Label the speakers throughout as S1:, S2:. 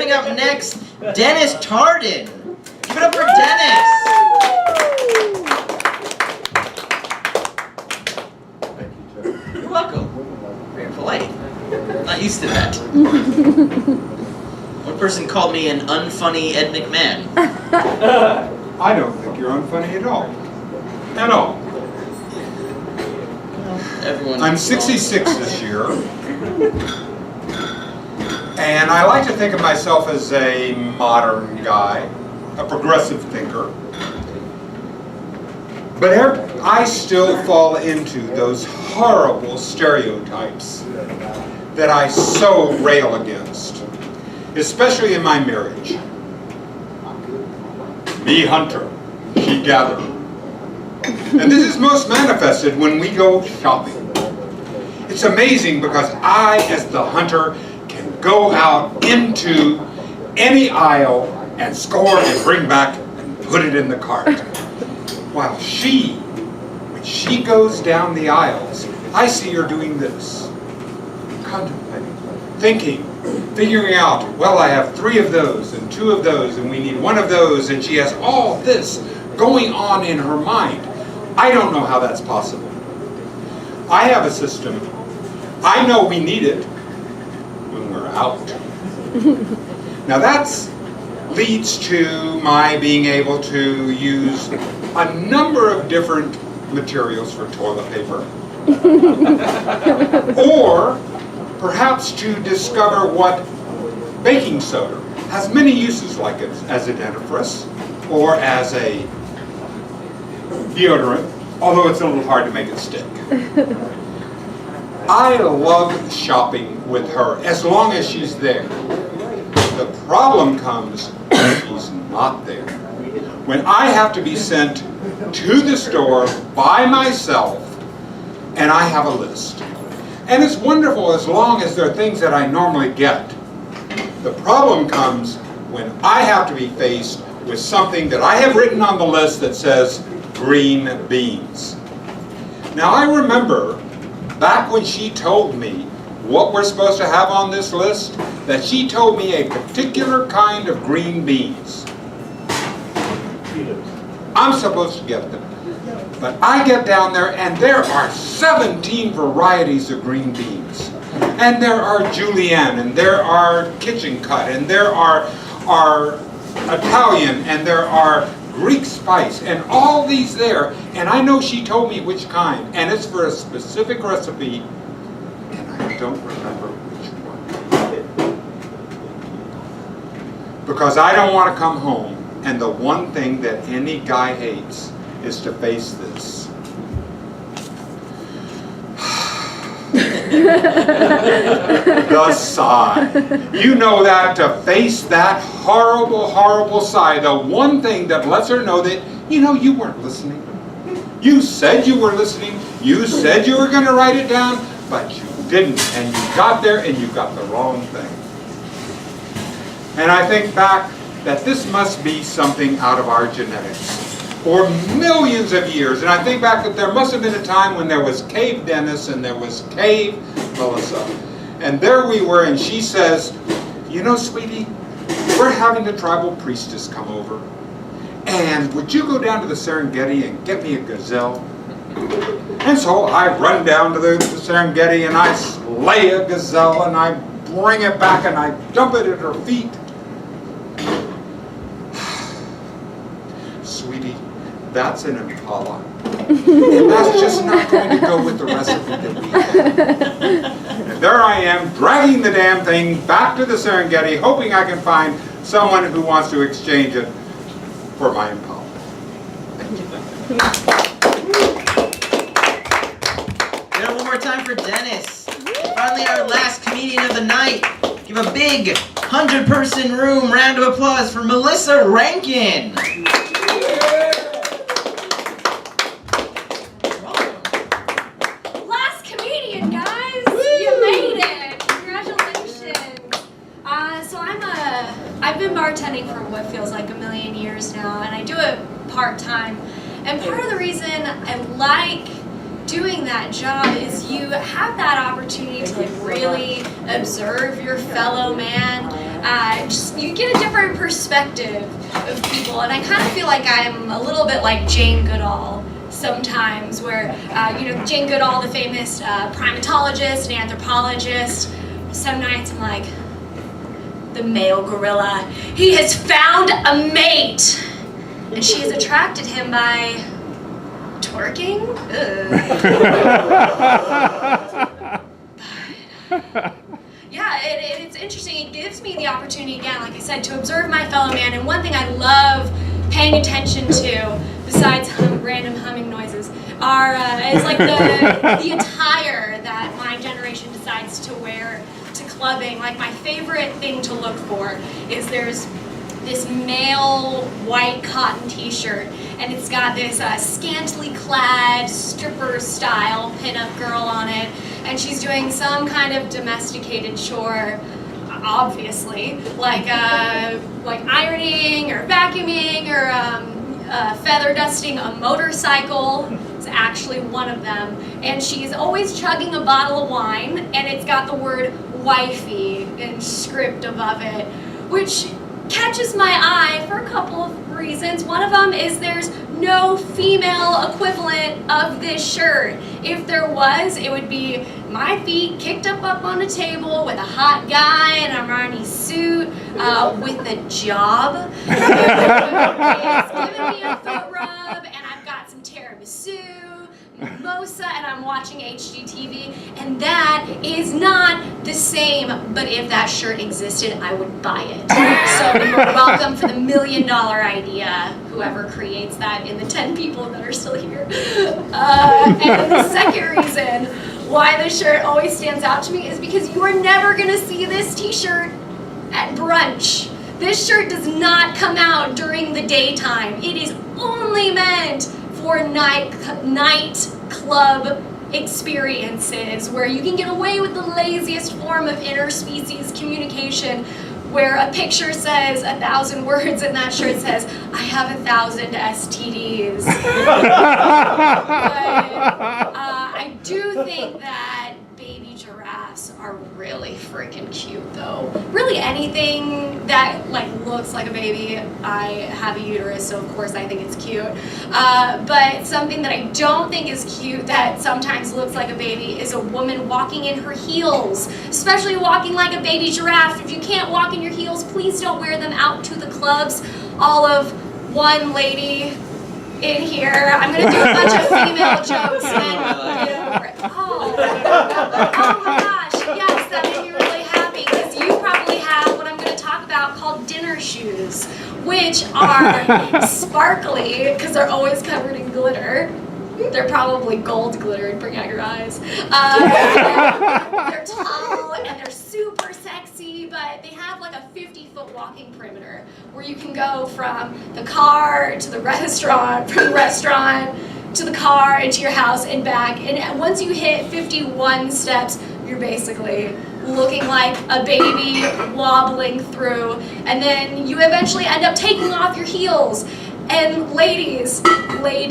S1: Coming up next, Dennis Tardin. Give it up for Dennis. You're welcome. Very polite. Not used to that. One person called me an unfunny Ed McMahon.
S2: I don't think you're unfunny at all. At all.
S1: Everyone.
S2: I'm 66 this year. And I like to think of myself as a modern guy, a progressive thinker. But I still fall into those horrible stereotypes that I so rail against, especially in my marriage. Me hunter, she gatherer. And this is most manifested when we go shopping. It's amazing because I, as the hunter, can go out into any aisle and score and bring back and put it in the cart. While she, when she goes down the aisles, I see her doing this. Contemplating, thinking, figuring out, well, I have 3 of those and 2 of those and we need 1 of those, and she has all this going on in her mind. I don't know how that's possible. I have a system. I know we need it when we're out. Now that leads to my being able to use a number of different materials for toilet paper. Or perhaps to discover what baking soda has many uses, like it as a dentifrice or as a deodorant, although it's a little hard to make it stick. I love shopping with her as long as she's there. The problem comes when she's not there. When I have to be sent to the store by myself and I have a list. And it's wonderful as long as there are things that I normally get. The problem comes when I have to be faced with something that I have written on the list that says green beans. Now I remember back when she told me what we're supposed to have on this list, that she told me a particular kind of green beans. I'm supposed to get them. But I get down there and there are 17 varieties of green beans. And there are julienne, and there are kitchen cut, and there are Italian, and there are Greek spice, and all these there. And I know she told me which kind, and it's for a specific recipe, and I don't remember which one. Because I don't want to come home, and the one thing that any guy hates is to face this. The sigh. You know that, to face that horrible, horrible sigh, the one thing that lets her know that, you know, you weren't listening. You said you were listening, you said you were going to write it down, but you didn't, and you got there and you got the wrong thing. And I think back that this must be something out of our genetics for millions of years. And I think back that there must have been a time when there was Cave Dennis and there was Cave Melissa. And there we were, and she says, you know, sweetie, we're having the tribal priestess come over. And would you go down to the Serengeti and get me a gazelle? And so I run down to the Serengeti and I slay a gazelle and I bring it back and I dump it at her feet. Sweetie, that's an impala. And that's just not going to go with the recipe that we have. And there I am, dragging the damn thing back to the Serengeti, hoping I can find someone who wants to exchange it for my impala. Thank you.
S1: One more time for Dennis. Finally, our last comedian of the night. Give a big 100-person room round of applause for Melissa Rankin.
S3: Last comedian, guys! You made it! Congratulations! So I've been bartending for what feels like a million years now, and I do it part-time. And part of the reason I like doing that job is you have that opportunity to like really observe your fellow man, just you get a different perspective of people, and I kind of feel like I'm a little bit like Jane Goodall sometimes, where Jane Goodall, the famous primatologist and anthropologist. Some nights I'm like, the male gorilla, he has found a mate, and she has attracted him by twerking. Yeah, it's interesting. It gives me the opportunity, again, like I said, to observe my fellow man. And one thing I love paying attention to, besides random humming noises, is like the attire that my generation decides to wear to clubbing. Like, my favorite thing to look for is there's this male white cotton t-shirt, and it's got this scantily clad stripper style pinup girl on it, and she's doing some kind of domesticated chore, obviously, like ironing or vacuuming or feather dusting a motorcycle. Is actually one of them, and she's always chugging a bottle of wine, and it's got the word wifey in script above it, which catches my eye for a couple of reasons. One of them is there's no female equivalent of this shirt. If there was, it would be my feet kicked up on a table with a hot guy in an Armani suit with a job. It's giving me a foot rub, and I've got some tiramisu, mimosa, and I'm watching HGTV, and that is not the same, but if that shirt existed, I would buy it. So you're welcome for the $1 million idea, whoever creates that in the 10 people that are still here. And the second reason why this shirt always stands out to me is because you are never going to see this t-shirt at brunch. This shirt does not come out during the daytime. It is only meant for nightclub experiences where you can get away with the laziest form of interspecies communication, where a picture says 1,000 words and that shirt says, I have 1,000 STDs. But I do think that baby giraffes are really freaking cute, though. Really anything that looks like a baby. I have a uterus, so of course I think it's cute. But something that I don't think is cute that sometimes looks like a baby is a woman walking in her heels, especially walking like a baby giraffe. If you can't walk in your heels, please don't wear them out to the clubs. All of one lady in here. I'm going to do a bunch of female jokes and get over it. Oh my gosh, yes, that made me really happy, because you probably have what I'm going to talk about called dinner shoes, which are sparkly because they're always covered in glitter. They're probably gold glitter and bring out your eyes. They're tall and they're super sexy, but they have like a 50-foot walking perimeter where you can go from the car to the restaurant, from the restaurant to the car into your house and back. And once you hit 51 steps, you're basically looking like a baby wobbling through. And then you eventually end up taking off your heels. And ladies, please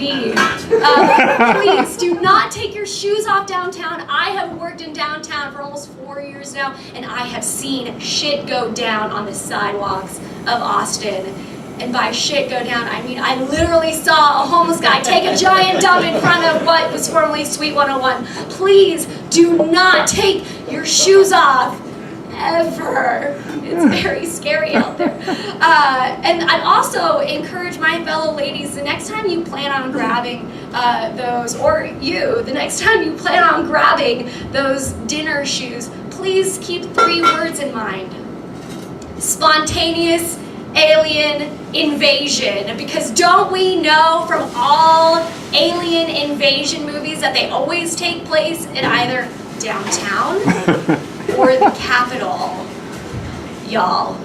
S3: do not take your shoes off downtown. I have worked in downtown for almost 4 years now, and I have seen shit go down on the sidewalks of Austin. And by shit go down, I mean I literally saw a homeless guy take a giant dump in front of what was formerly Suite 101. Please do not take your shoes off. Ever. It's very scary out there. And I'd also encourage my fellow ladies, the next time you plan on grabbing the next time you plan on grabbing those dinner shoes, please keep 3 words in mind. Spontaneous alien invasion. Because don't we know from all alien invasion movies that they always take place in either downtown or the capital, y'all.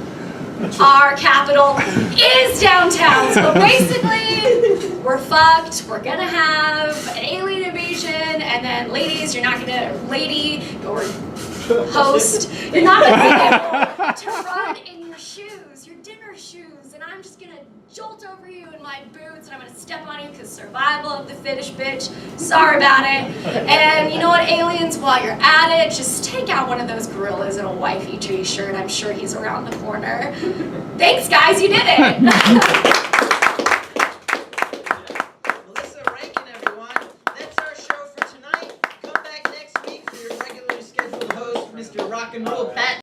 S3: Our capital is downtown. So basically, we're fucked. We're gonna have an alien invasion, and then ladies, you're not gonna, lady or host, you're not gonna be able to run in your shoes, your dinner shoes, and I'm just gonna jolt over you in my boots, and I'm gonna step on you because survival of the fittest, bitch. Sorry about it. And you know what, aliens, while you're at it, just take out one of those gorillas in a wifey tree shirt. I'm sure he's around the corner. Thanks, guys, you did it.
S1: Melissa Rankin, everyone. That's our show for tonight. Come back next week for your regularly scheduled host, Mr. Rock and Roll Pat